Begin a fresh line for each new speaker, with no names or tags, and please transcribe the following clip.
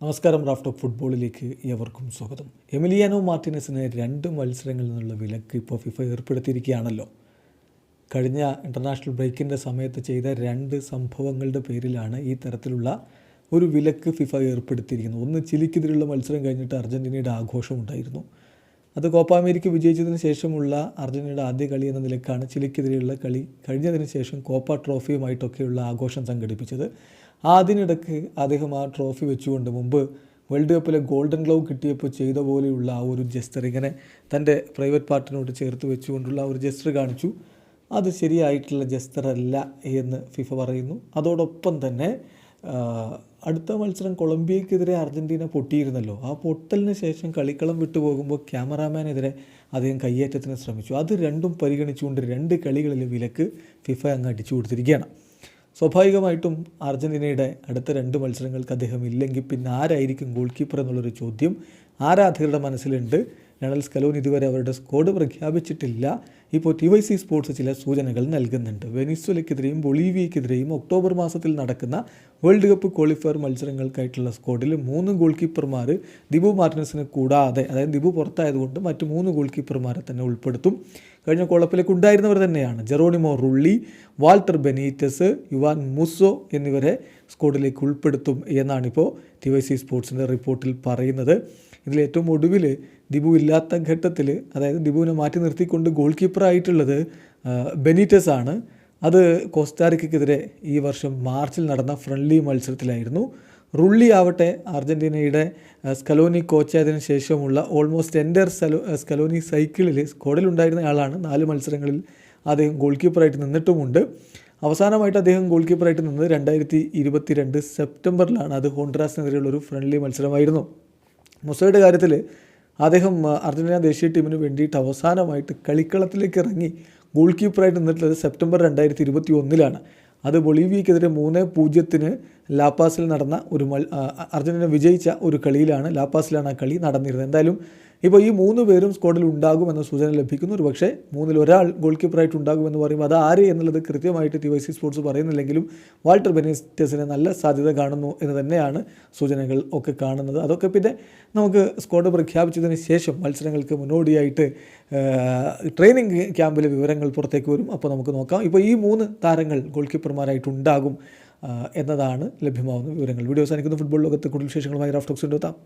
നമസ്കാരം. Raft of ഫുട്ബോളിലേക്ക് ഏവർക്കും സ്വാഗതം. എമിലിയാനോ മാർട്ടിനസിന് 2 മത്സരങ്ങളിൽ നിന്നുള്ള വിലക്ക് ഇപ്പോൾ ഫിഫ ഏർപ്പെടുത്തിയിരിക്കുകയാണല്ലോ. കഴിഞ്ഞ ഇൻ്റർനാഷണൽ ബ്രേക്കിൻ്റെ സമയത്ത് ചെയ്ത 2 സംഭവങ്ങളുടെ പേരിലാണ് ഈ തരത്തിലുള്ള ഒരു വിലക്ക് ഫിഫ ഏർപ്പെടുത്തിയിരിക്കുന്നത്. ഒന്ന്, ചിലിക്കെതിരെയുള്ള മത്സരം കഴിഞ്ഞിട്ട് അർജൻറ്റീനയുടെ ആഘോഷമുണ്ടായിരുന്നു. അത് കോപ്പ അമേരിക്ക വിജയിച്ചതിന് ശേഷമുള്ള അർജൻറ്റീനയുടെ ആദ്യ കളി എന്ന നിലക്കാണ് ചിലിക്കെതിരെയുള്ള കളി കഴിഞ്ഞതിന് ശേഷം കോപ്പ ട്രോഫിയുമായിട്ടൊക്കെയുള്ള ആഘോഷം സംഘടിപ്പിച്ചത്. അതിനിടയ്ക്ക് അദ്ദേഹം ആ ട്രോഫി വെച്ചുകൊണ്ട് മുമ്പ് വേൾഡ് കപ്പിലെ ഗോൾഡൻ ഗ്ലൗ കിട്ടിയപ്പോൾ ചെയ്ത പോലെയുള്ള ആ ഒരു ജസ്റ്റർ, ഇങ്ങനെ തൻ്റെ പ്രൈവറ്റ് പാർട്ടിനോട് ചേർത്ത് വെച്ചുകൊണ്ടുള്ള ആ ഒരു ജസ്റ്റർ കാണിച്ചു. അത് ശരിയായിട്ടുള്ള ജസ്റ്ററല്ല എന്ന് ഫിഫ പറയുന്നു. അതോടൊപ്പം തന്നെ അടുത്ത മത്സരം കൊളംബിയക്കെതിരെ അർജൻറ്റീന പൊട്ടിയിരുന്നല്ലോ. ആ പൊട്ടലിന് ശേഷം കളിക്കളം വിട്ടു പോകുമ്പോൾ ക്യാമറാമാനെതിരെ അദ്ദേഹം കയ്യേറ്റത്തിന് ശ്രമിച്ചു. അത് രണ്ടും പരിഗണിച്ചുകൊണ്ട് 2 കളികളിൽ വിലക്ക് ഫിഫ അങ്ങ് അടിച്ചു കൊടുത്തിരിക്കുകയാണ്. സ്വാഭാവികമായിട്ടും അർജൻറ്റീനയുടെ അടുത്ത 2 മത്സരങ്ങൾക്ക് അദ്ദേഹം ഇല്ലെങ്കിൽ പിന്നെ ആരായിരിക്കും ഗോൾ കീപ്പർ എന്നുള്ളൊരു ചോദ്യം ആരാധകരുടെ മനസ്സിലുണ്ട്. ലയണൽ സ്കലോനി ഇതുവരെ അവരുടെ സ്ക്വാഡ് പ്രഖ്യാപിച്ചിട്ടില്ല. ഇപ്പോൾ TYC സ്പോർട്സ് ചില സൂചനകൾ നൽകുന്നുണ്ട്. വെനിസ്വലയ്ക്കെതിരെയും ബൊളീവിയയ്ക്കെതിരെയും ഒക്ടോബർ മാസത്തിൽ നടക്കുന്ന വേൾഡ് കപ്പ് ക്വാളിഫയർ മത്സരങ്ങൾക്കായിട്ടുള്ള സ്ക്വാഡിൽ 3 ഗോൾ കീപ്പർമാർ ദിബു മാർട്ടിനസിനെ കൂടാതെ, അതായത് ദിബു പുറത്തായതുകൊണ്ട് മറ്റ് 3 ഗോൾ കീപ്പർമാരെ തന്നെ ഉൾപ്പെടുത്തും. കഴിഞ്ഞ കോളപ്പിലേക്ക് ഉണ്ടായിരുന്നവർ തന്നെയാണ്. Geronimo Rulli, Walter Benitez, Juan Musso എന്നിവരെ സ്ക്വാഡിലേക്ക് ഉൾപ്പെടുത്തും എന്നാണിപ്പോൾ TYC സ്പോർട്സിൻ്റെ റിപ്പോർട്ടിൽ പറയുന്നത്. ഇതിലേറ്റവും ഒടുവിൽ ദിബു ഇല്ലാത്ത ഘട്ടത്തിൽ, അതായത് ദിബുവിനെ മാറ്റി നിർത്തിക്കൊണ്ട് ഗോൾ കീപ്പറായിട്ടുള്ളത് ബെനീറ്റസ് ആണ്. അത് കോസ്റ്റാറിക്കയ്ക്കെതിരെ ഈ വർഷം മാർച്ചിൽ നടന്ന ഫ്രണ്ട്ലി മത്സരത്തിലായിരുന്നു. റുള്ളി ആവട്ടെ അർജൻറ്റീനയുടെ സ്കലോനി കോച്ചായതിനു ശേഷമുള്ള ഓൾമോസ്റ്റ് എൻ്റർ സ്കലോനി സൈക്കിളിൽ സ്ക്വാഡിലുണ്ടായിരുന്ന ആളാണ്. 4 മത്സരങ്ങളിൽ അദ്ദേഹം ഗോൾ കീപ്പറായിട്ട് നിന്നിട്ടുമുണ്ട്. അവസാനമായിട്ട് അദ്ദേഹം ഗോൾ കീപ്പറായിട്ട് നിന്നത് 2022 സെപ്റ്റംബറിലാണ്. അത് ഹോണ്ട്രാസിനെതിരെയുള്ളൊരു ഫ്രണ്ട്ലി മത്സരമായിരുന്നു. മുസോയുടെ കാര്യത്തിൽ അദ്ദേഹം അർജൻറ്റീന ദേശീയ ടീമിന് വേണ്ടിയിട്ട് അവസാനമായിട്ട് കളിക്കളത്തിലേക്ക് ഇറങ്ങി ഗോൾ കീപ്പറായിട്ട് നിന്നിട്ടുള്ളത് സെപ്റ്റംബർ 2021 അത് ബൊളീവിയയ്ക്കെതിരെ 3-0 ലാപ്പാസിൽ നടന്ന ഒരു അർജൻറ്റീന വിജയിച്ച ഒരു കളിയിലാണ്. ലാപ്പാസിലാണ് ആ കളി നടന്നിരുന്നത്. എന്തായാലും ഇപ്പോൾ ഈ 3 പേരും സ്ക്വാഡിൽ ഉണ്ടാകുമെന്ന സൂചന ലഭിക്കുന്നു. ഒരു പക്ഷേ 3-ൽ ഒരാൾ ഗോൾ കീപ്പറായിട്ട് ഉണ്ടാകുമെന്ന് പറയുമ്പോൾ അത് ആര് എന്നുള്ളത് കൃത്യമായിട്ട് TYC സ്പോർട്സ് പറയുന്നില്ലെങ്കിലും വാൾട്ടർ ബെനീറ്റസിനെ നല്ല സാധ്യത കാണുന്നു എന്ന് തന്നെയാണ് സൂചനകൾ ഒക്കെ കാണുന്നത്. അതൊക്കെ പിന്നെ നമുക്ക് സ്ക്വാഡ് പ്രഖ്യാപിച്ചതിന് ശേഷം മത്സരങ്ങൾക്ക് മുന്നോടിയായിട്ട് ട്രെയിനിങ് ക്യാമ്പിലെ വിവരങ്ങൾ പുറത്തേക്ക് വരും. അപ്പോൾ നമുക്ക് നോക്കാം. ഇപ്പോൾ ഈ 3 താരങ്ങൾ ഗോൾ കീപ്പർമാരായിട്ടുണ്ടാകും എന്നതാണ് ലഭ്യമാകുന്ന വിവരങ്ങൾ. വീഡിയോ അവസാനിക്കുന്ന ഫുട്ബോൾ ലോകത്ത് കൂടുതൽ വിശേഷങ്ങളുമായി റാഫ്റ്റ് ടോക്സ് എത്താം.